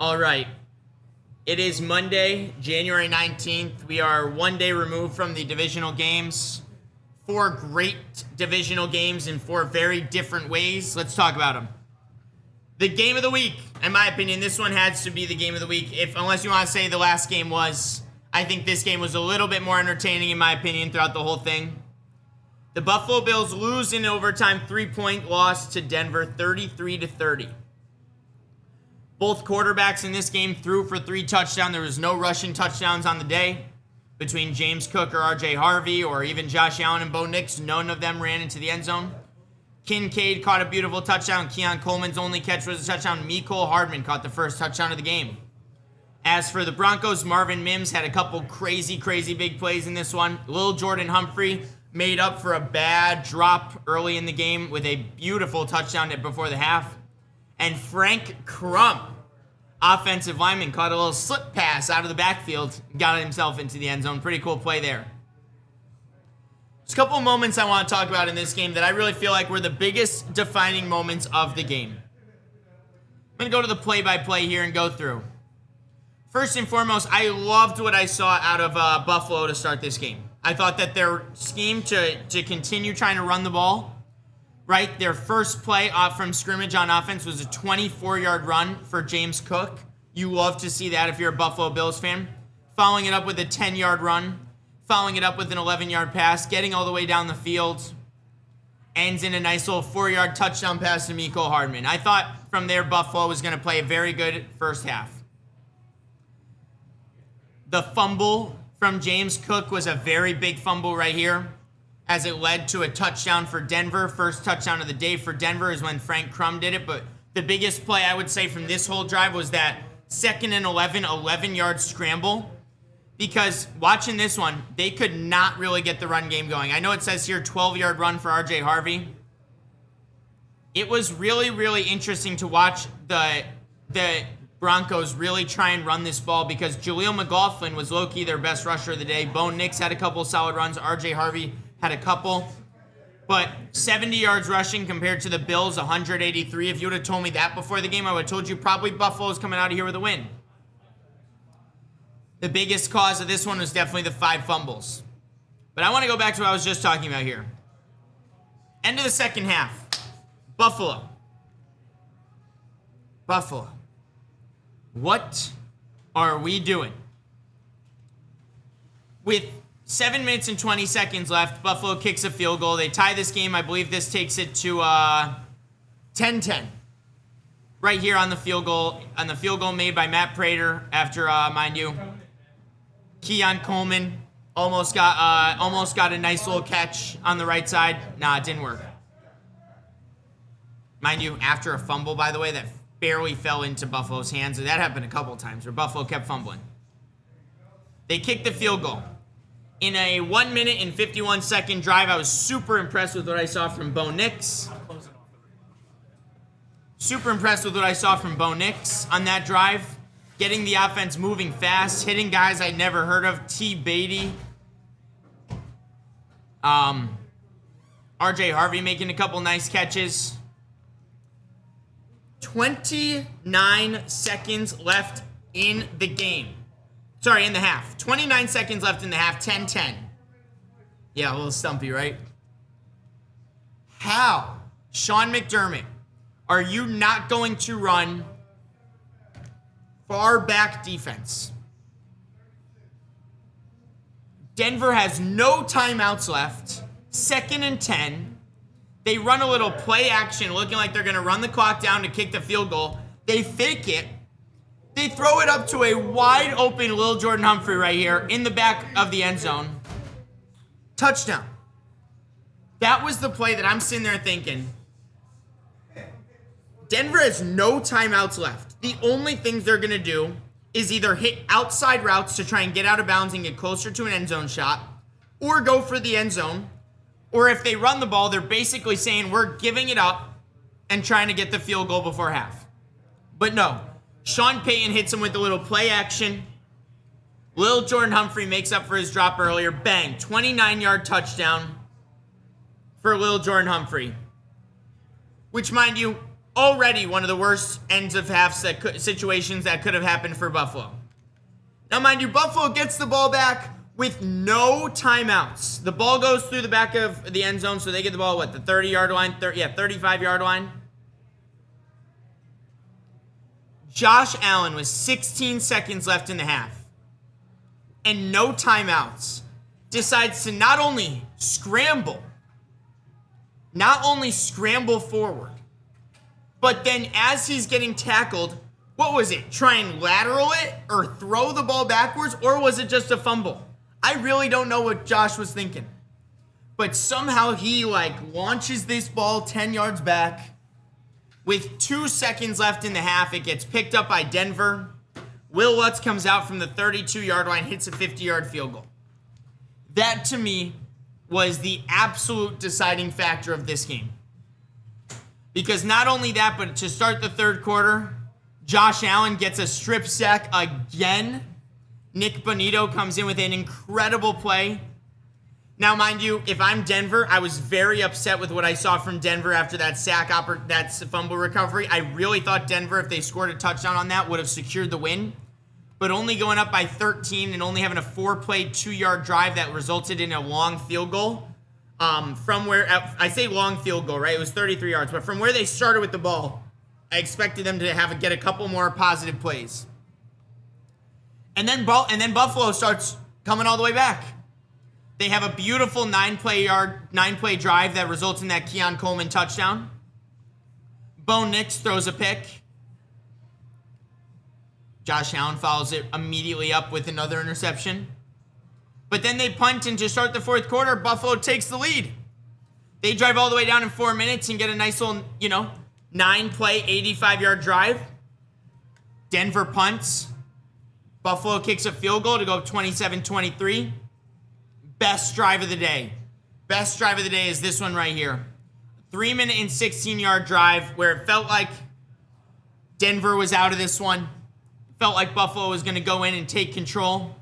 All right. It is Monday, January 19th. We are 1 day removed from the divisional games. 4 great divisional games in 4 very different ways. Let's talk about them. The game of the week, in my opinion, this one has to be the game of the week. Unless you want to say the last game was, I think this game was a little bit more entertaining, in my opinion, throughout the whole thing. The Buffalo Bills lose in overtime, 3-point loss to Denver, 33-30. Both quarterbacks in this game threw for 3 touchdowns. There was no rushing touchdowns on the day between James Cook or RJ Harvey or even Josh Allen and Bo Nix. None of them ran into the end zone. Kincaid caught a beautiful touchdown. Keon Coleman's only catch was a touchdown. Mecole Hardman caught the first touchdown of the game. As for the Broncos, Marvin Mims had a couple crazy big plays in this one. Lil Jordan Humphrey made up for a bad drop early in the game with a beautiful touchdown before the half. And Frank Crump, offensive lineman, caught a little slip pass out of the backfield, got himself into the end zone. Pretty cool play there. There's a couple of moments I want to talk about in this game that I really feel like were the biggest defining moments of the game. I'm going to go to the play-by-play here and go through. First and foremost, I loved what I saw out of Buffalo to start this game. I thought that their scheme to continue trying to run the ball, right? Their first play off from scrimmage on offense was a 24-yard run for James Cook. You love to see that if you're a Buffalo Bills fan. Following it up with a 10-yard run. Following it up with an 11-yard pass. Getting all the way down the field. Ends in a nice little 4-yard touchdown pass to Mecole Hardman. I thought from there Buffalo was going to play a very good first half. The fumble from James Cook was a very big fumble right here, as it led to a touchdown for Denver. First touchdown of the day for Denver is when Frank Crump did it. But the biggest play I would say from this whole drive was that 2nd and 11-yard scramble. Because watching this one, they could not really get the run game going. I know it says here 12-yard run for RJ Harvey. It was really interesting to watch the Broncos really try and run this ball because Jaleel McLaughlin was low-key their best rusher of the day. Bo Nix had a couple solid runs. RJ Harvey had a couple, but 70 yards rushing compared to the Bills, 183. If you would have told me that before the game, I would have told you probably Buffalo's coming out of here with a win. The biggest cause of this one was definitely the 5 fumbles. But I want to go back to what I was just talking about here. End of the second half. Buffalo. What are we doing? With 7 minutes and 20 seconds left, Buffalo kicks a field goal. They tie this game. I believe this takes it to 10-10. Right here on the field goal made by Matt Prater after, mind you, Keon Coleman almost got a nice little catch on the right side. Nah, it didn't work. Mind you, after a fumble, by the way, that barely fell into Buffalo's hands. That happened a couple times where Buffalo kept fumbling. They kicked the field goal. In a 1 minute and 51 second drive, I was super impressed with what I saw from Bo Nix. Super impressed with what I saw from Bo Nix on that drive. Getting the offense moving fast, hitting guys I'd never heard of. T. Beatty. RJ Harvey making a couple nice catches. 29 seconds left in the game. Sorry, in the half. 29 seconds left in the half, 10-10. Yeah, a little stumpy, right? How, Sean McDermott, are you not going to run far back defense? Denver has no timeouts left. 2nd and 10. They run a little play action looking like they're going to run the clock down to kick the field goal. They fake it. They throw it up to a wide open Lil Jordan Humphrey right here in the back of the end zone. Touchdown. That was the play that I'm sitting there thinking, Denver has no timeouts left. The only things they're going to do is either hit outside routes to try and get out of bounds and get closer to an end zone shot, or go for the end zone, or if they run the ball, they're basically saying we're giving it up and trying to get the field goal before half. But no. Sean Payton hits him with a little play action. Lil Jordan Humphrey makes up for his drop earlier. Bang. 29-yard touchdown for Lil Jordan Humphrey. Which, mind you, Already one of the worst ends of half situations that could have happened for Buffalo. Now, mind you, Buffalo gets the ball back with no timeouts. The ball goes through the back of the end zone, so they get the ball, what, the 30-yard line? 35-yard line. Josh Allen with 16 seconds left in the half and no timeouts decides to not only scramble forward, but then as he's getting tackled, what was it? Try and lateral it or throw the ball backwards, or was it just a fumble? I really don't know what Josh was thinking. But somehow he launches this ball 10 yards back. With 2 seconds left in the half, it gets picked up by Denver. Will Lutz comes out from the 32-yard line, hits a 50-yard field goal. That, to me, was the absolute deciding factor of this game. Because not only that, but to start the third quarter, Josh Allen gets a strip sack again. Nick Bonito comes in with an incredible play. Now, mind you, if I'm Denver, I was very upset with what I saw from Denver after that that fumble recovery. I really thought Denver, if they scored a touchdown on that, would have secured the win. But only going up by 13 and only having a 4-play, 2-yard drive that resulted in a long field goal. From where, I say long field goal, right? It was 33 yards. But from where they started with the ball, I expected them to get a couple more positive plays. And then Buffalo starts coming all the way back. They have a beautiful 9-play drive that results in that Keon Coleman touchdown. Bo Nix throws a pick. Josh Allen follows it immediately up with another interception. But then they punt, and to start the fourth quarter, Buffalo takes the lead. They drive all the way down in 4 minutes and get a nice little, 9-play, 85-yard drive. Denver punts. Buffalo kicks a field goal to go 27-23. Best drive of the day. Best drive of the day is this one right here. 3-minute and 16-yard drive where it felt like Denver was out of this one. It felt like Buffalo was going to go in and take control.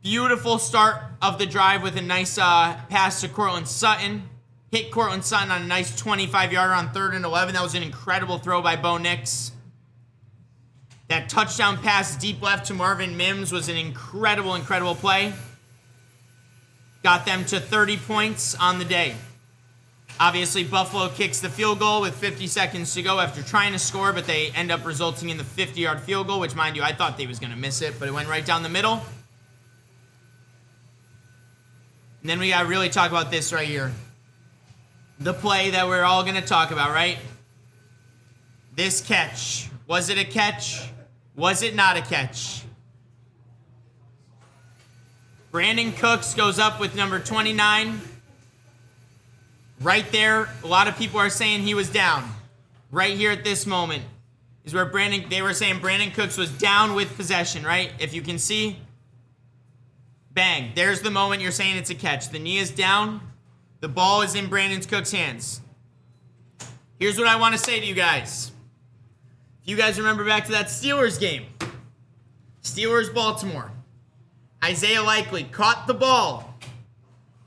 Beautiful start of the drive with a nice pass to Cortland Sutton. Hit Cortland Sutton on a nice 25-yarder on 3rd and 11. That was an incredible throw by Bo Nix. That touchdown pass deep left to Marvin Mims was an incredible, incredible play. Got them to 30 points on the day. Obviously, Buffalo kicks the field goal with 50 seconds to go after trying to score, but they end up resulting in the 50-yard field goal, which, mind you, I thought they was going to miss it, but it went right down the middle. And then we got to really talk about this right here. The play that we're all going to talk about, right? This catch. Was it a catch? Was it not a catch? Brandon Cooks goes up with number 29. Right there, a lot of people are saying he was down. Right here at this moment is where they were saying Brandon Cooks was down with possession, right? If you can see, bang. There's the moment you're saying it's a catch. The knee is down. The ball is in Brandon Cooks' hands. Here's what I want to say to you guys. If you guys remember back to that Steelers game, Steelers-Baltimore, Isaiah Likely caught the ball,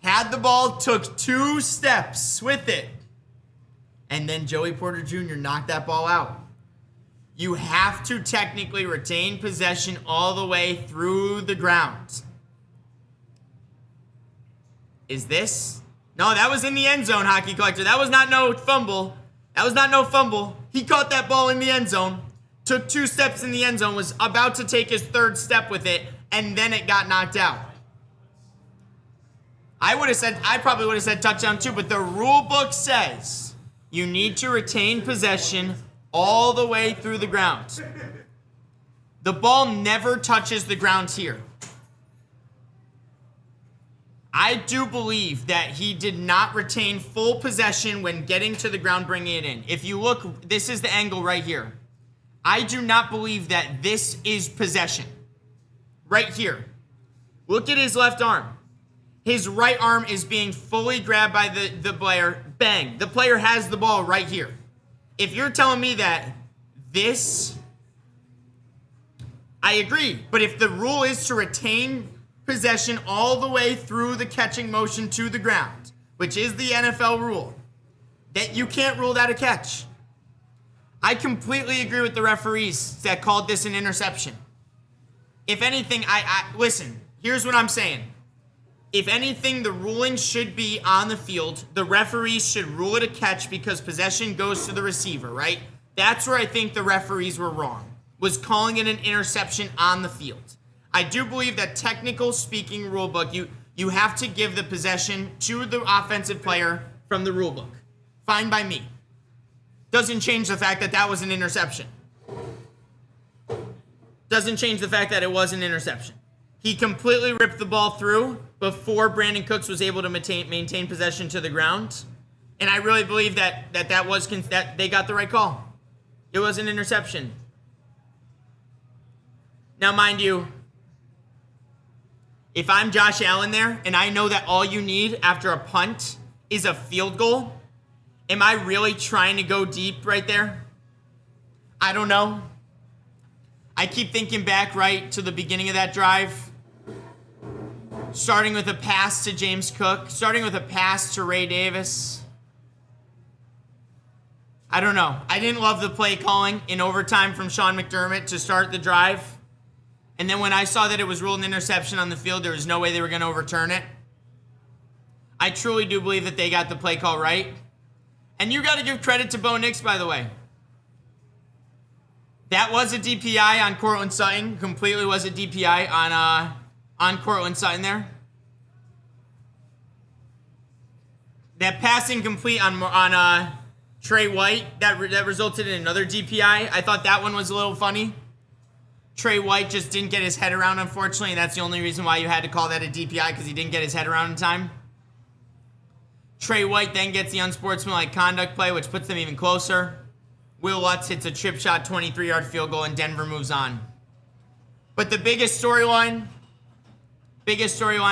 had the ball, took 2 steps with it, and then Joey Porter Jr. knocked that ball out. You have to technically retain possession all the way through the ground. Is this? No, that was in the end zone, Hockey Collector. That was not no fumble. He caught that ball in the end zone, took 2 steps in the end zone, was about to take his 3rd step with it, and then it got knocked out. I probably would have said touchdown too, but the rule book says you need to retain possession all the way through the ground. The ball never touches the ground here. I do believe that he did not retain full possession when getting to the ground, bringing it in. If you look, this is the angle right here. I do not believe that this is possession. Right here. Look at his left arm. His right arm is being fully grabbed by the player. Bang. The player has the ball right here. If you're telling me that this, I agree. But if the rule is to retain possession all the way through the catching motion to the ground, which is the NFL rule, that you can't rule that a catch. I completely agree with the referees that called this an interception. If anything, listen, here's what I'm saying. If anything, the ruling should be on the field. The referees should rule it a catch because possession goes to the receiver, right? That's where I think the referees were wrong, was calling it an interception on the field. I do believe that technical speaking rulebook, you have to give the possession to the offensive player from the rulebook. Fine by me. Doesn't change the fact that that was an interception. Doesn't change the fact that it was an interception. He completely ripped the ball through before Brandon Cooks was able to maintain possession to the ground. And I really believe that they got the right call. It was an interception. Now, mind you, if I'm Josh Allen there and I know that all you need after a punt is a field goal, am I really trying to go deep right there? I don't know. I keep thinking back right to the beginning of that drive. Starting with a pass to James Cook. Starting with a pass to Ray Davis. I don't know. I didn't love the play calling in overtime from Sean McDermott to start the drive. And then when I saw that it was ruled an interception on the field, there was no way they were going to overturn it. I truly do believe that they got the play call right. And you got to give credit to Bo Nix, by the way. That was a DPI on Cortland Sutton. Completely was a DPI on Cortland Sutton there. That pass incomplete on Trey White, that resulted in another DPI. I thought that one was a little funny. Trey White just didn't get his head around, unfortunately, and that's the only reason why you had to call that a DPI, because he didn't get his head around in time. Trey White then gets the unsportsmanlike conduct play, which puts them even closer. Will Lutz hits a chip shot 23-yard field goal, and Denver moves on. But the biggest storyline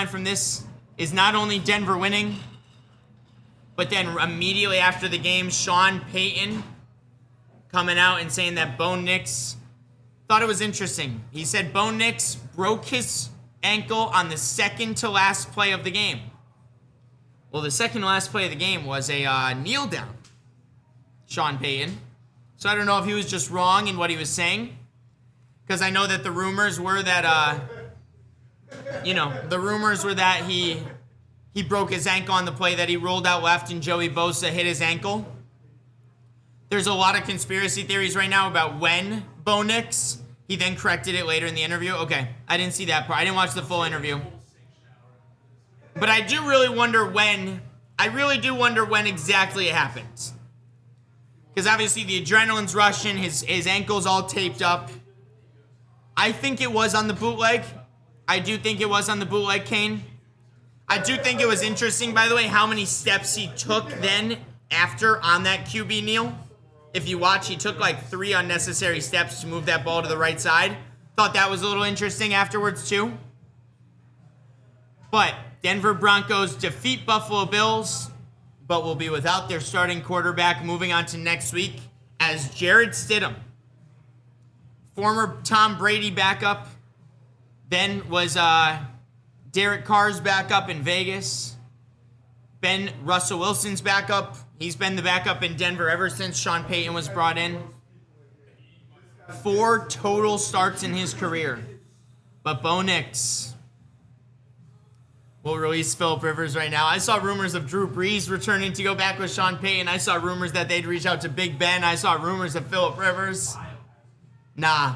from this is not only Denver winning, but then immediately after the game, Sean Payton coming out and saying that Bo Nix, thought it was interesting. He said Bo Nix broke his ankle on the second to last play of the game. Well, the second to last play of the game was a kneel down, Sean Payton. So I don't know if he was just wrong in what he was saying, because I know that the rumors were that, he broke his ankle on the play that he rolled out left and Joey Bosa hit his ankle. There's a lot of conspiracy theories right now about when Bo Nix. He then corrected it later in the interview. Okay, I didn't see that part. I didn't watch the full interview. But I do really wonder when. I really do wonder when exactly it happened. Because obviously the adrenaline's rushing. His ankle's all taped up. I think it was on the bootleg. I do think it was on the bootleg, Kane. I do think it was interesting, by the way, how many steps he took then after on that QB kneel. If you watch, he took like 3 unnecessary steps to move that ball to the right side. Thought that was a little interesting afterwards, too. But Denver Broncos defeat Buffalo Bills, but will be without their starting quarterback moving on to next week as Jared Stidham, former Tom Brady backup, then was Derek Carr's backup in Vegas, been Russell Wilson's backup. He's been the backup in Denver ever since Sean Payton was brought in. 4 total starts in his career. But Bo Nix will release Phillip Rivers right now. I saw rumors of Drew Brees returning to go back with Sean Payton. I saw rumors that they'd reach out to Big Ben. I saw rumors of Phillip Rivers. Nah.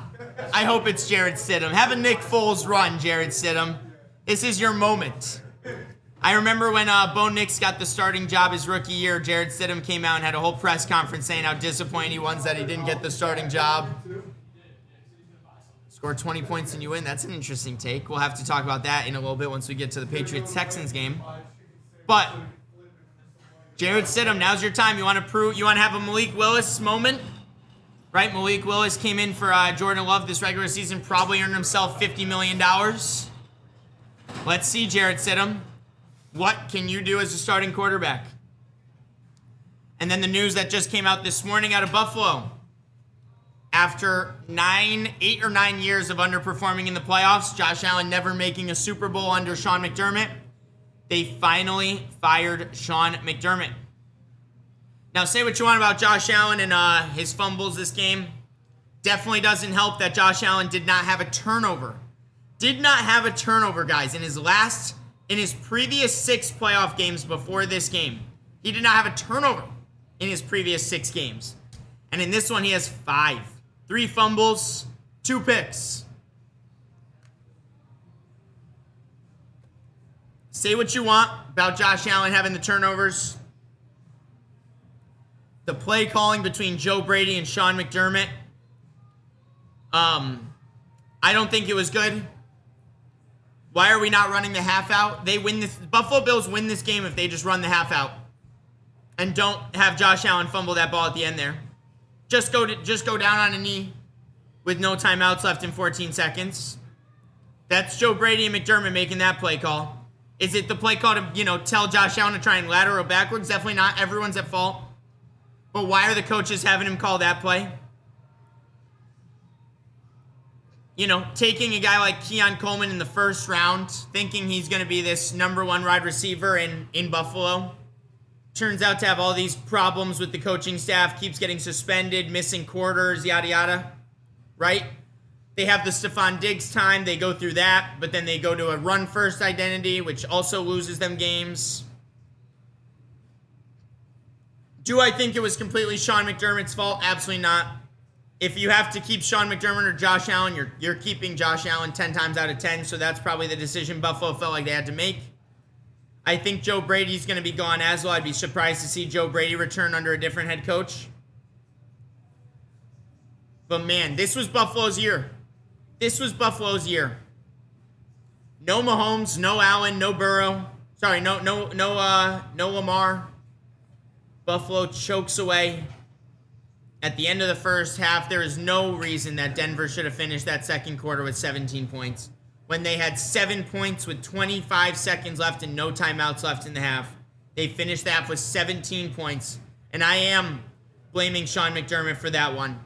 I hope it's Jared Stidham. Have a Nick Foles run, Jared Stidham. This is your moment. I remember when Bo Nix got the starting job his rookie year, Jared Stidham came out and had a whole press conference saying how disappointed he was that he didn't get the starting job. Score 20 points and you win. That's an interesting take. We'll have to talk about that in a little bit once we get to the Patriots-Texans game. But Jared Stidham, now's your time. You want to have a Malik Willis moment? Right? Malik Willis came in for Jordan Love this regular season, probably earned himself $50 million. Let's see, Jared Stidham. What can you do as a starting quarterback? And then the news that just came out this morning out of Buffalo. After 8 or 9 years of underperforming in the playoffs, Josh Allen never making a Super Bowl under Sean McDermott, they finally fired Sean McDermott. Now, say what you want about Josh Allen and his fumbles this game. Definitely doesn't help that Josh Allen did not have a turnover. Did not have a turnover, guys, in his previous 6 playoff games before this game. He did not have a turnover in his previous 6 games. And in this one, he has 5. 3 fumbles, 2 picks. Say what you want about Josh Allen having the turnovers. The play calling between Joe Brady and Sean McDermott. I don't think it was good. Why are we not running the half out? They win this. Buffalo Bills win this game if they just run the half out and don't have Josh Allen fumble that ball at the end there. Just go down on a knee with no timeouts left in 14 seconds. That's Joe Brady and McDermott making that play call. Is it the play call to, tell Josh Allen to try and lateral backwards? Definitely not. Everyone's at fault. But why are the coaches having him call that play? Taking a guy like Keon Coleman in the first round, thinking he's going to be this #1 wide receiver in Buffalo. Turns out to have all these problems with the coaching staff, keeps getting suspended, missing quarters, yada, yada. Right? They have the Stephon Diggs time. They go through that, but then they go to a run-first identity, which also loses them games. Do I think it was completely Sean McDermott's fault? Absolutely not. If you have to keep Sean McDermott or Josh Allen, you're keeping Josh Allen 10 times out of 10, so that's probably the decision Buffalo felt like they had to make. I think Joe Brady's going to be gone as well. I'd be surprised to see Joe Brady return under a different head coach. But man, this was Buffalo's year. This was Buffalo's year. No Mahomes, no Allen, no Burrow. Sorry, no Lamar. Buffalo chokes away. At the end of the first half, there is no reason that Denver should have finished that second quarter with 17 points. When they had 7 points with 25 seconds left and no timeouts left in the half. They finished the half with 17 points. And I am blaming Sean McDermott for that one.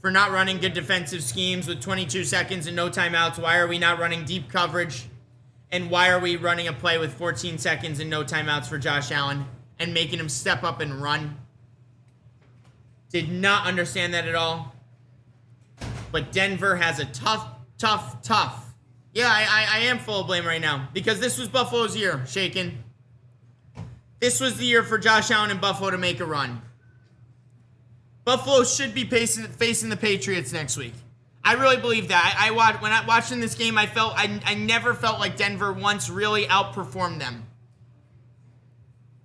For not running good defensive schemes with 22 seconds and no timeouts. Why are we not running deep coverage? And why are we running a play with 14 seconds and no timeouts for Josh Allen and making him step up and run? Did not understand that at all. But Denver has a tough. Yeah, I am full of blame right now. Because this was Buffalo's year, Shaken. This was the year for Josh Allen and Buffalo to make a run. Buffalo should be facing the Patriots next week. I really believe that. When I watched in this game, I never felt like Denver once really outperformed them.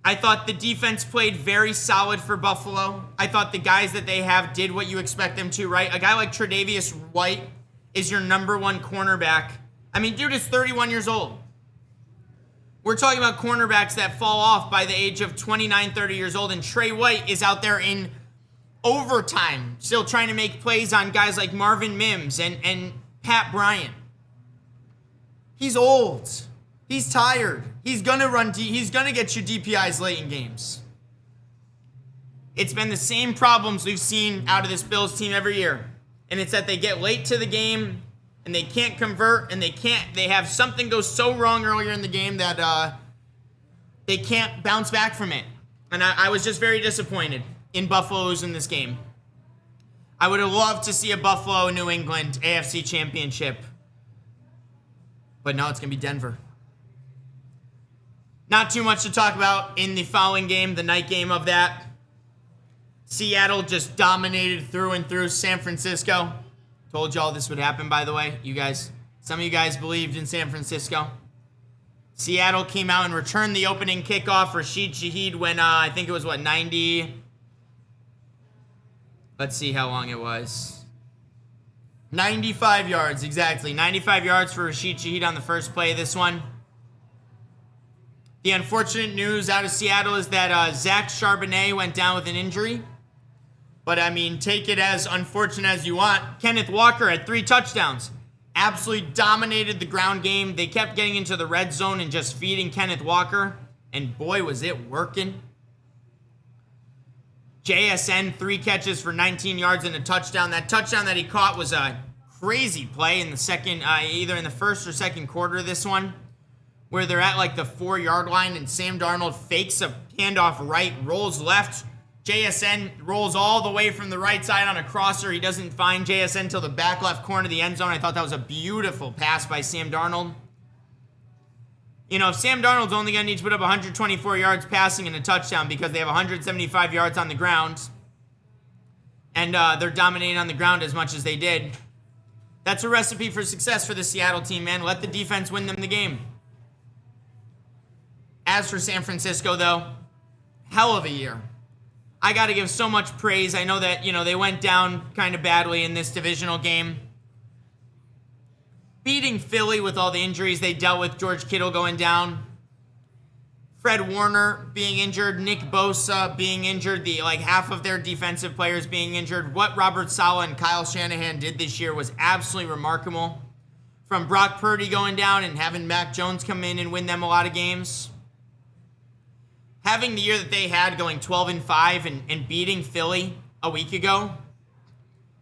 I thought the defense played very solid for Buffalo. I thought the guys that they have did what you expect them to, right? A guy like Tre'Davious White is your #1 cornerback. I mean, dude is 31 years old. We're talking about cornerbacks that fall off by the age of 29, 30 years old, and Trey White is out there in overtime, still trying to make plays on guys like Marvin Mims and Pat Bryant. He's old. He's tired. He's gonna he's gonna get you DPIs late in games. It's been the same problems we've seen out of this Bills team every year. And it's that they get late to the game and they can't convert and they have something go so wrong earlier in the game that they can't bounce back from it. And I was just very disappointed in Buffalo losing this game. I would have loved to see a Buffalo-New England AFC championship. But no, it's going to be Denver. Not too much to talk about in the following game, the night game of that. Seattle just dominated through and through San Francisco. Told y'all this would happen, by the way. Some of you guys believed in San Francisco. Seattle came out and returned the opening kickoff. Rashid Shaheed went, I think it was, 90? Let's see how long it was. 95 yards, exactly. 95 yards for Rashid Shaheed on the first play of this one. The unfortunate news out of Seattle is that Zach Charbonnet went down with an injury. But, I mean, take it as unfortunate as you want. Kenneth Walker had 3 touchdowns. Absolutely dominated the ground game. They kept getting into the red zone and just feeding Kenneth Walker. And, boy, was it working. JSN, 3 catches for 19 yards and a touchdown. That touchdown that he caught was a crazy play in the second, either in the first or second quarter of this one, where they're at like the 4-yard line and Sam Darnold fakes a handoff right, rolls left, JSN rolls all the way from the right side on a crosser. He doesn't find JSN till the back left corner of the end zone. I thought that was a beautiful pass by Sam Darnold. You know, if Sam Darnold's only going to need to put up 124 yards passing and a touchdown because they have 175 yards on the ground, and they're dominating on the ground as much as they did, that's a recipe for success for the Seattle team, man. Let the defense win them the game. As for San Francisco, though, hell of a year. I got to give so much praise. I know that, you know, they went down kind of badly in this divisional game. Beating Philly with all the injuries they dealt with, George Kittle going down, Fred Warner being injured, Nick Bosa being injured, half of their defensive players being injured. What Robert Saleh and Kyle Shanahan did this year was absolutely remarkable. From Brock Purdy going down and having Mac Jones come in and win them a lot of games. Having the year that they had, going 12-5 and beating Philly a week ago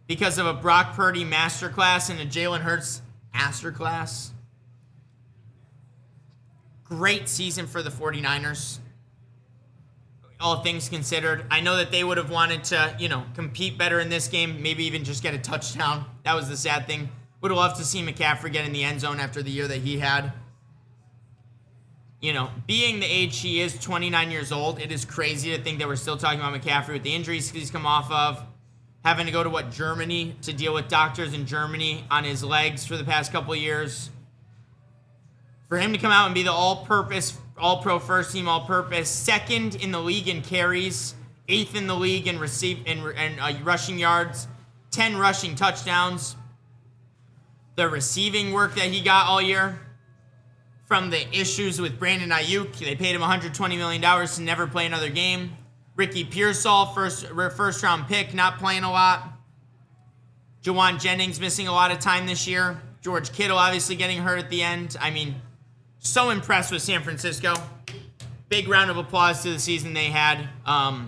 because of a Brock Purdy masterclass and a Jalen Hurts masterclass. Great season for the 49ers. All things considered. I know that they would have wanted to, you know, compete better in this game, maybe even just get a touchdown. That was the sad thing. Would have loved to see McCaffrey get in the end zone after the year that he had. You know, being the age he is, 29 years old, it is crazy to think that we're still talking about McCaffrey with the injuries he's come off of, having to go to, Germany to deal with doctors in Germany on his legs for the past couple of years. For him to come out and be the all-purpose, all-pro first team, all-purpose, second in the league in carries, 8th in the league in rushing yards, 10 rushing touchdowns. The receiving work that he got all year. From the issues with Brandon Ayuk, they paid him $120 million to never play another game. Ricky Pearsall, first round pick, not playing a lot. Jawan Jennings missing a lot of time this year. George Kittle obviously getting hurt at the end. I mean, so impressed with San Francisco. Big round of applause to the season they had. I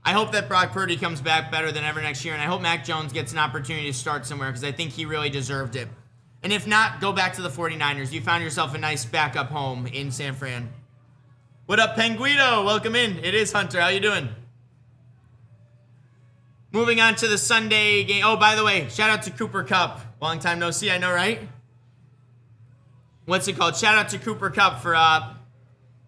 hope that Brock Purdy comes back better than ever next year, and I hope Mac Jones gets an opportunity to start somewhere because I think he really deserved it. And if not, go back to the 49ers. You found yourself a nice backup home in San Fran. What up, Penguito? Welcome in. It is Hunter. How you doing? Moving on to the Sunday game. Oh, by the way, shout out to Cooper Kupp. Long time no see, I know, right? What's it called? Shout out to Cooper Kupp for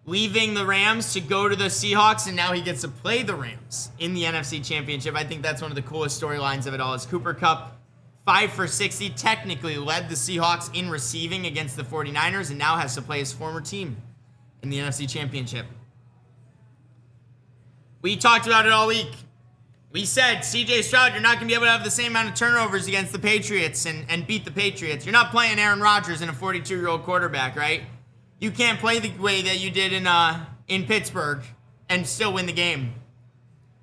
leaving the Rams to go to the Seahawks, and now he gets to play the Rams in the NFC Championship. I think that's one of the coolest storylines of it all is Cooper Kupp. 5 for 60, technically led the Seahawks in receiving against the 49ers and now has to play his former team in the NFC Championship. We talked about it all week. We said, CJ Stroud, you're not going to be able to have the same amount of turnovers against the Patriots and beat the Patriots. You're not playing Aaron Rodgers and a 42-year-old quarterback, right? You can't play the way that you did in Pittsburgh and still win the game.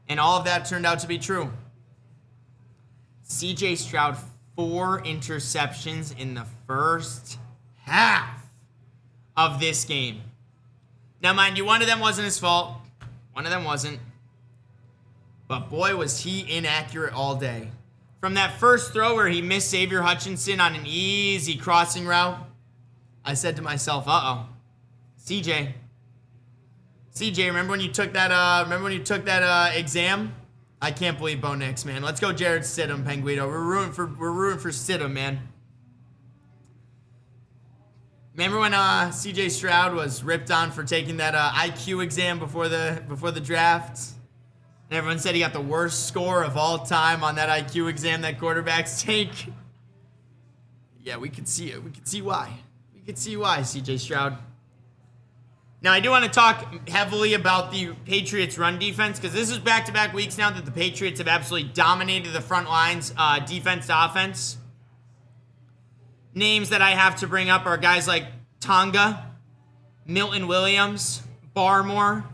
And all of that turned out to be true. CJ Stroud, 4 interceptions in the first half of this game. Now, mind you, one of them wasn't his fault. One of them wasn't. But boy, was he inaccurate all day. From that first throw where he missed Xavier Hutchinson on an easy crossing route, I said to myself, uh-oh. CJ, remember when you took that exam? I can't believe Bo Nix, man. Let's go Jared Stidham, Penguito. We're rooting for Stidham, man. Remember when CJ Stroud was ripped on for taking that IQ exam before the draft? And everyone said he got the worst score of all time on that IQ exam that quarterbacks take. Yeah, we could see it. We could see why. CJ Stroud. Now, I do want to talk heavily about the Patriots' run defense because this is back-to-back weeks now that the Patriots have absolutely dominated the front lines, defense to offense. Names that I have to bring up are guys like Tonga, Milton Williams, Barmore,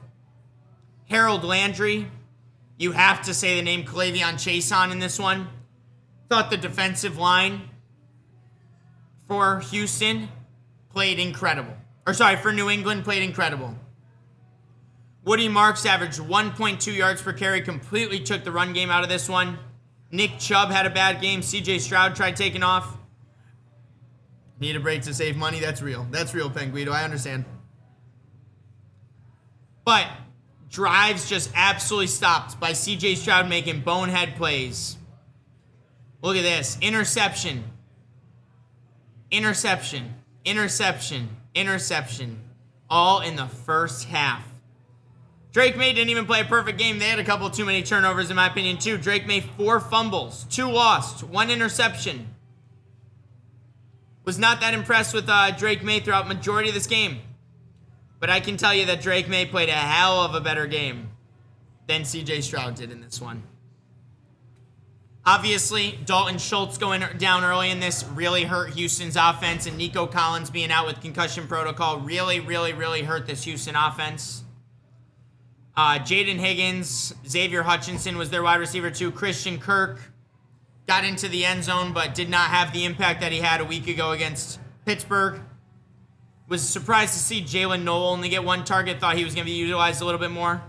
Harold Landry. You have to say the name K'Lavon Chaisson in this one. Thought the defensive line for Houston played incredible. For New England, played incredible. Woody Marks averaged 1.2 yards per carry, completely took the run game out of this one. Nick Chubb had a bad game. CJ Stroud tried taking off. Need a break to save money? That's real. That's real, Penguito. I understand. But Drives just absolutely stopped by C.J. Stroud making bonehead plays. Look at this. Interception. Interception. Interception. Interception. All in the first half. Drake May didn't even play a perfect game. They had a couple too many turnovers, in my opinion, too. Drake May, 4 fumbles, 2 lost, 1 interception. Was not that impressed with Drake May throughout majority of this game. But I can tell you that Drake May played a hell of a better game than C.J. Stroud did in this one. Obviously, Dalton Schultz going down early in this really hurt Houston's offense, and Nico Collins being out with concussion protocol really hurt this Houston offense. Jaden Higgins, Xavier Hutchinson was their wide receiver too. Christian Kirk got into the end zone but did not have the impact that he had a week ago against Pittsburgh. Was surprised to see Jalen Noel only get 1 target. Thought he was going to be utilized a little bit more.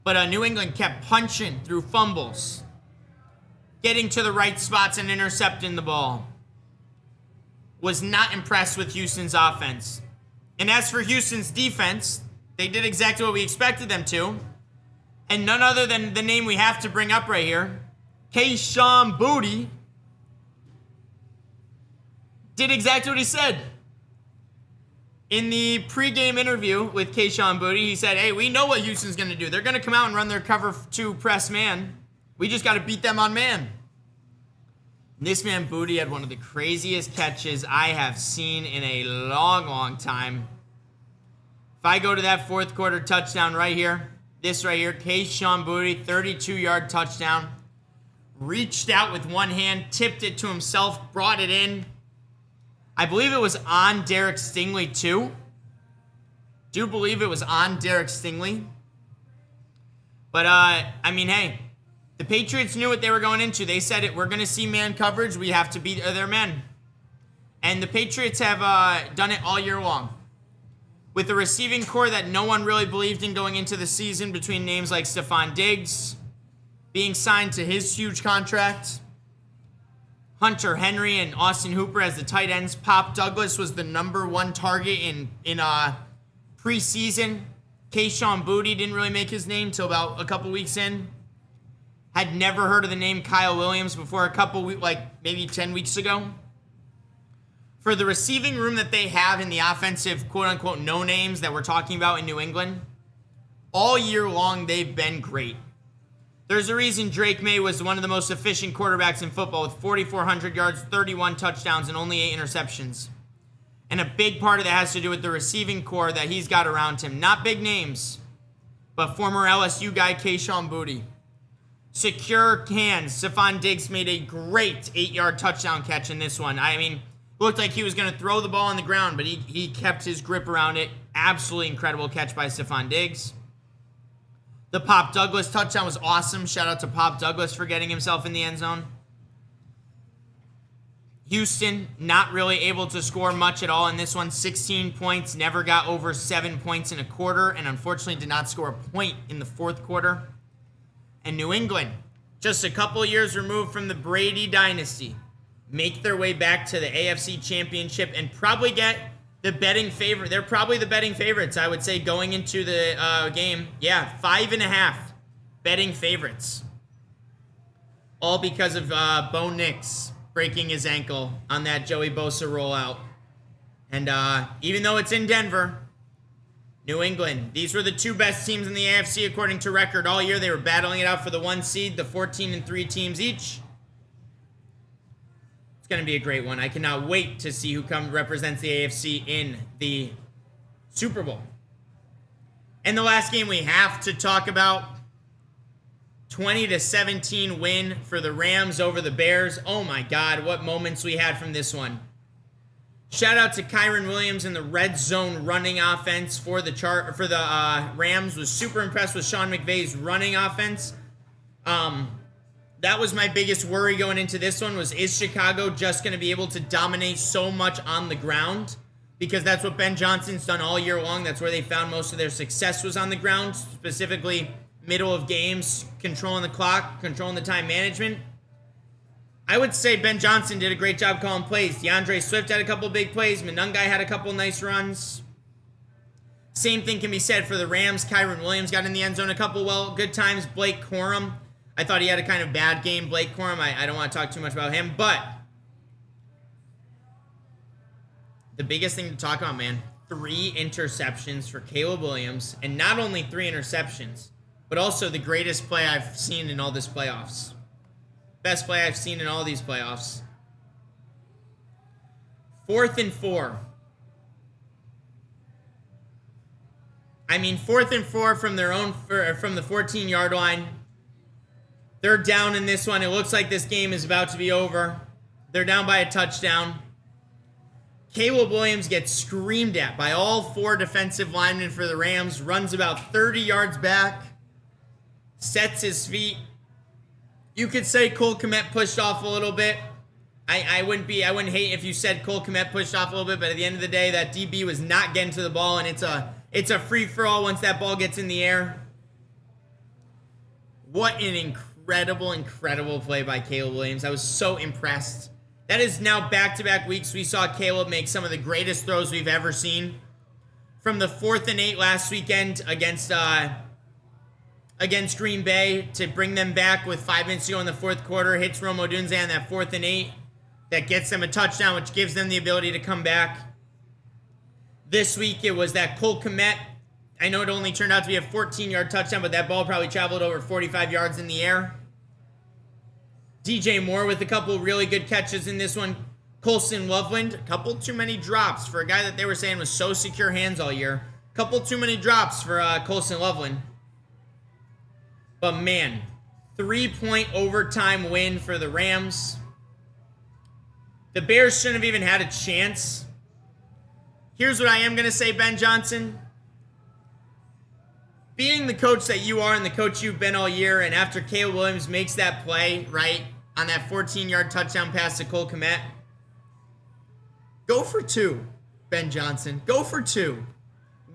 But New England kept punching through fumbles, getting to the right spots and intercepting the ball. Was not impressed with Houston's offense. And as for Houston's defense, they did exactly what we expected them to. And none other than the name we have to bring up right here, Kayshon Boutte, did exactly what he said. In the pregame interview with Kayshon Boutte, he said, hey, we know what Houston's going to do. They're going to come out and run their cover 2 press man. We just got to beat them on man. This man, Boutte, had one of the craziest catches I have seen in a long time. If I go to that 4th quarter touchdown right here, this right here, Kayshon Boutte, 32-yard touchdown. Reached out with one hand, tipped it to himself, brought it in. I believe it was on Derek Stingley too. Do believe it was on Derek Stingley. But, I mean, hey, the Patriots knew what they were going into. They said, we're going to see man coverage. We have to beat their men. And the Patriots have done it all year long. With a receiving core that no one really believed in going into the season, between names like Stephon Diggs being signed to his huge contract, Hunter Henry and Austin Hooper as the tight ends. Pop Douglas was the #1 target in preseason. Kayshon Boutte didn't really make his name till about a couple weeks in. Had never heard of the name Kyle Williams before a couple weeks, like maybe 10 weeks ago. For the receiving room that they have in the offensive quote-unquote no-names that we're talking about in New England, all year long they've been great. There's a reason Drake May was one of the most efficient quarterbacks in football with 4,400 yards, 31 touchdowns, and only 8 interceptions. And a big part of that has to do with the receiving core that he's got around him. Not big names, but former LSU guy Kayshon Boutte. Secure hands. Stephon Diggs made a great 8-yard touchdown catch in this one. I mean, looked like he was going to throw the ball on the ground, but he kept his grip around it. Absolutely incredible catch by Stephon Diggs. The Pop Douglas touchdown was awesome. Shout out to Pop Douglas for getting himself in the end zone. Houston not really able to score much at all in this one. 16 points, never got over 7 points in a quarter, and unfortunately did not score a point in the 4th quarter. And New England, just a couple years removed from the Brady dynasty, make their way back to the AFC Championship and probably get the betting favorite. They're probably the betting favorites, I would say, going into the game. Yeah, 5.5 betting favorites. All because of Bo Nix breaking his ankle on that Joey Bosa rollout. And even though it's in Denver, New England, these were the 2 best teams in the AFC according to record all year. They were battling it out for the 1 seed, the 14-3 teams each. It's going to be a great one. I cannot wait to see who represents the AFC in the Super Bowl. And the last game we have to talk about, 20-17 win for the Rams over the Bears. Oh my God, what moments we had from this one. Shout out to Kyron Williams in the red zone running offense for the Rams. Was super impressed with Sean McVay's running offense. That was my biggest worry going into this one, was is Chicago just going to be able to dominate so much on the ground? Because that's what Ben Johnson's done all year long. That's where they found most of their success, was on the ground, specifically middle of games, controlling the clock, controlling the time management. I would say Ben Johnson did a great job calling plays. DeAndre Swift had a couple big plays. Monungai had a couple nice runs. Same thing can be said for the Rams. Kyron Williams got in the end zone a couple, good times. Blake Corum, I thought he had a kind of bad game. Blake Corum, I don't want to talk too much about him, but the biggest thing to talk about, man, 3 interceptions for Caleb Williams, and not only 3 interceptions, but also the greatest play I've seen in all this playoffs. Best play I've seen in all these playoffs. 4th and 4. I mean, 4th and 4 from their own, from the 14-yard line. They're down in this one. It looks like this game is about to be over. They're down by a touchdown. Caleb Williams gets screamed at by all 4 defensive linemen for the Rams. Runs about 30 yards back. Sets his feet. You could say Cole Kmet pushed off a little bit. I wouldn't hate if you said Cole Kmet pushed off a little bit, but at the end of the day, that DB was not getting to the ball, and it's a free-for-all once that ball gets in the air. What an incredible play by Caleb Williams. I was so impressed. That is now back-to-back weeks we saw Caleb make some of the greatest throws we've ever seen. From the 4th and 8 last weekend against Green Bay to bring them back with 5 minutes to go in the 4th quarter, hits Rome Odunze on that 4th and 8. That gets them a touchdown, which gives them the ability to come back. This week, it was that Cole Kmet. I know it only turned out to be a 14-yard touchdown, but that ball probably traveled over 45 yards in the air. DJ Moore with a couple really good catches in this one. Colson Loveland, a couple too many drops for a guy that they were saying was so secure hands all year. A couple too many drops for Colson Loveland. But man, 3-point overtime win for the Rams. The Bears shouldn't have even had a chance. Here's what I am going to say, Ben Johnson. Being the coach that you are and the coach you've been all year, and after Caleb Williams makes that play, right, on that 14-yard touchdown pass to Cole Kmet, go for 2, Ben Johnson. Go for 2.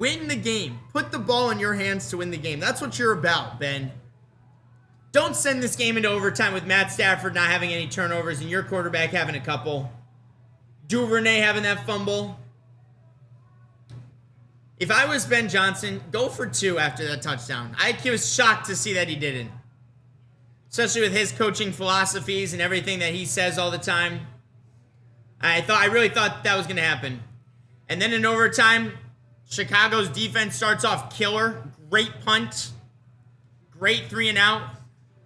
Win the game. Put the ball in your hands to win the game. That's what you're about, Ben. Don't send this game into overtime with Matt Stafford not having any turnovers and your quarterback having a couple. Duvernay having that fumble. If I was Ben Johnson, go for 2 after that touchdown. I was shocked to see that he didn't. Especially with his coaching philosophies and everything that he says all the time. I really thought that was going to happen. And then in overtime, Chicago's defense starts off killer. Great punt. Great 3-and-out.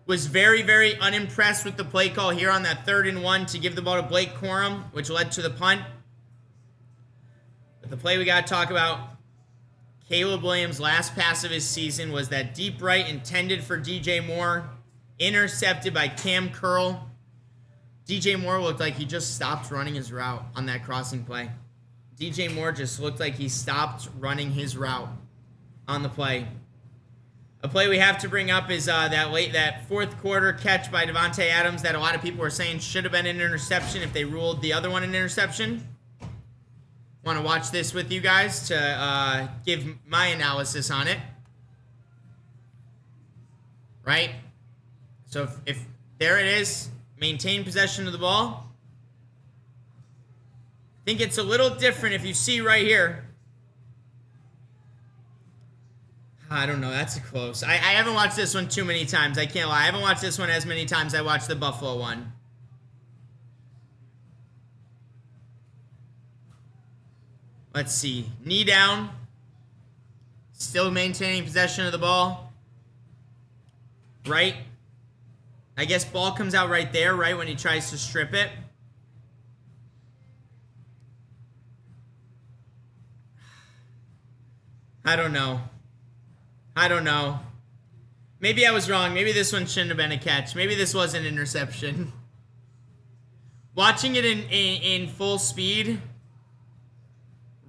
Was very, very unimpressed with the play call here on that 3rd and 1 to give the ball to Blake Corum, which led to the punt. But the play we got to talk about, Caleb Williams' last pass of his season was that deep right intended for DJ Moore, intercepted by Cam Curl. DJ Moore looked like he just stopped running his route on that crossing play. DJ Moore just looked like he stopped running his route on the play. A play we have to bring up is that 4th quarter catch by Devontae Adams that a lot of people were saying should have been an interception if they ruled the other one an interception. Want to watch this with you guys to give my analysis on it. Right? So if there it is, maintain possession of the ball. I think it's a little different if you see right here. I don't know. That's close. I haven't watched this one too many times. I can't lie. I haven't watched this one as many times as I watched the Buffalo one. Let's see. Knee down. Still maintaining possession of the ball. Right. I guess ball comes out right there, right, when he tries to strip it. I don't know. Maybe I was wrong. Maybe this one shouldn't have been a catch. Maybe this was an interception. Watching it in full speed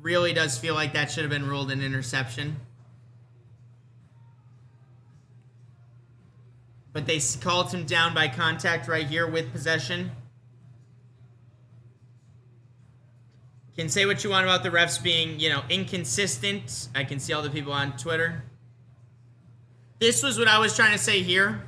really does feel like that should have been ruled an interception. But they called him down by contact right here with possession. Can say what you want about the refs being, inconsistent. I can see all the people on Twitter. This was what I was trying to say here.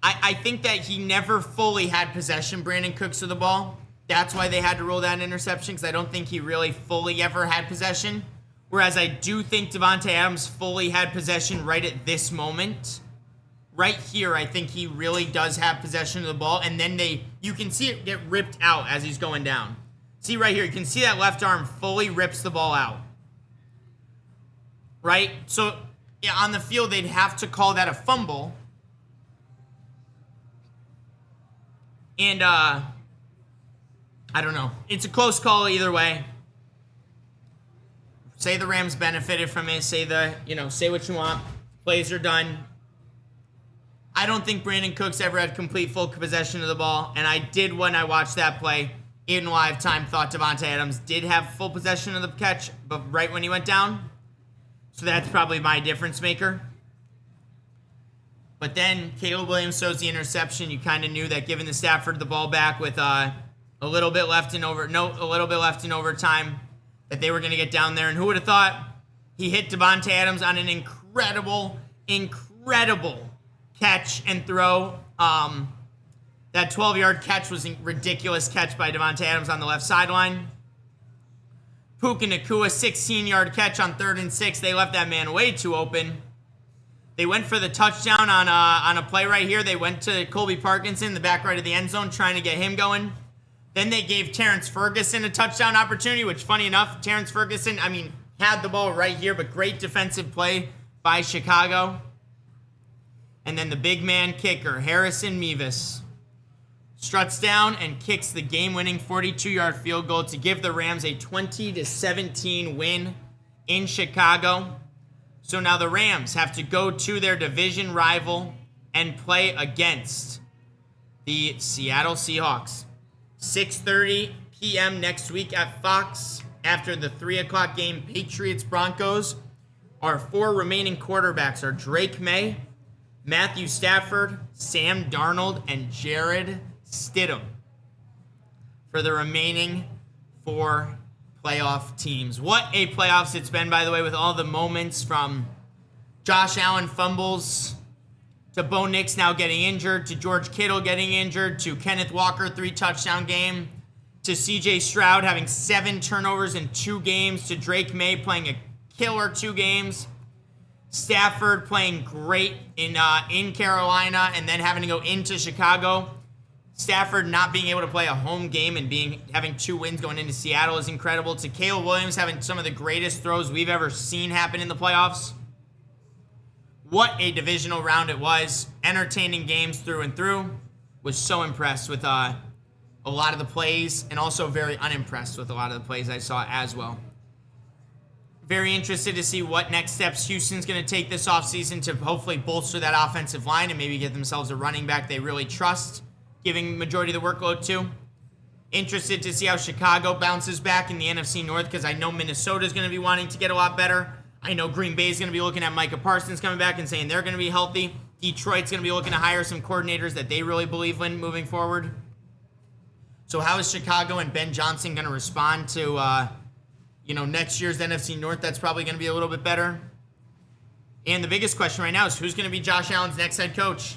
I think that he never fully had possession, Brandon Cooks, of the ball. That's why they had to rule that interception, because I don't think he really fully ever had possession. Whereas I do think Davante Adams fully had possession right at this moment. Right here, I think he really does have possession of the ball. And then you can see it get ripped out as he's going down. See right here, you can see that left arm fully rips the ball out. Right? So yeah, on the field, they'd have to call that a fumble. And I don't know. It's a close call either way. Say the Rams benefited from it. Say what you want. Plays are done. I don't think Brandon Cooks ever had complete full possession of the ball. And I did, when I watched that play in live time, thought Davante Adams did have full possession of the catch, but right when he went down. So that's probably my difference maker. But then Caleb Williams throws the interception. You kind of knew that, giving the Stafford the ball back with a little bit left in overtime, that they were going to get down there. And who would have thought? He hit Davante Adams on an incredible catch and throw. That 12-yard catch was a ridiculous catch by Davante Adams on the left sideline. Puka Nacua, 16-yard catch on 3rd and 6. They left that man way too open. They went for the touchdown on a play right here. They went to Colby Parkinson, the back right of the end zone, trying to get him going. Then they gave Terrence Ferguson a touchdown opportunity, which, funny enough, Terrence Ferguson, had the ball right here, but great defensive play by Chicago. And then the big man kicker, Harrison Mevis, struts down and kicks the game-winning 42-yard field goal to give the Rams a 20-17 win in Chicago. So now the Rams have to go to their division rival and play against the Seattle Seahawks. 6:30 p.m. next week at Fox. After the 3 o'clock game, Patriots-Broncos. Our 4 remaining quarterbacks are Drake May, Matthew Stafford, Sam Darnold, and Jared Stidham for the remaining 4 playoff teams. What a playoffs it's been, by the way, with all the moments from Josh Allen fumbles to Bo Nix now getting injured, to George Kittle getting injured, to Kenneth Walker 3-touchdown game, to CJ Stroud having 7 turnovers in 2 games, to Drake May playing a killer 2 games, Stafford playing great in Carolina and then having to go into Chicago. Stafford not being able to play a home game and having 2 wins going into Seattle is incredible. To Caleb Williams having some of the greatest throws we've ever seen happen in the playoffs. What a divisional round it was. Entertaining games through and through. Was so impressed with a lot of the plays, and also very unimpressed with a lot of the plays I saw as well. Very interested to see what next steps Houston's going to take this offseason to hopefully bolster that offensive line and maybe get themselves a running back they really trust, giving majority of the workload to. Interested to see how Chicago bounces back in the NFC North, because I know Minnesota's going to be wanting to get a lot better. I know Green Bay's going to be looking at Micah Parsons coming back and saying they're going to be healthy. Detroit's going to be looking to hire some coordinators that they really believe in moving forward. So how is Chicago and Ben Johnson going to respond to, next year's NFC North? That's probably going to be a little bit better. And the biggest question right now is who's going to be Josh Allen's next head coach?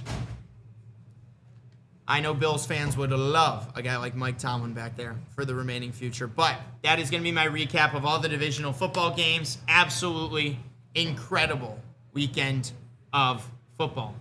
I know Bills fans would love a guy like Mike Tomlin back there for the remaining future. But that is going to be my recap of all the divisional football games. Absolutely incredible weekend of football.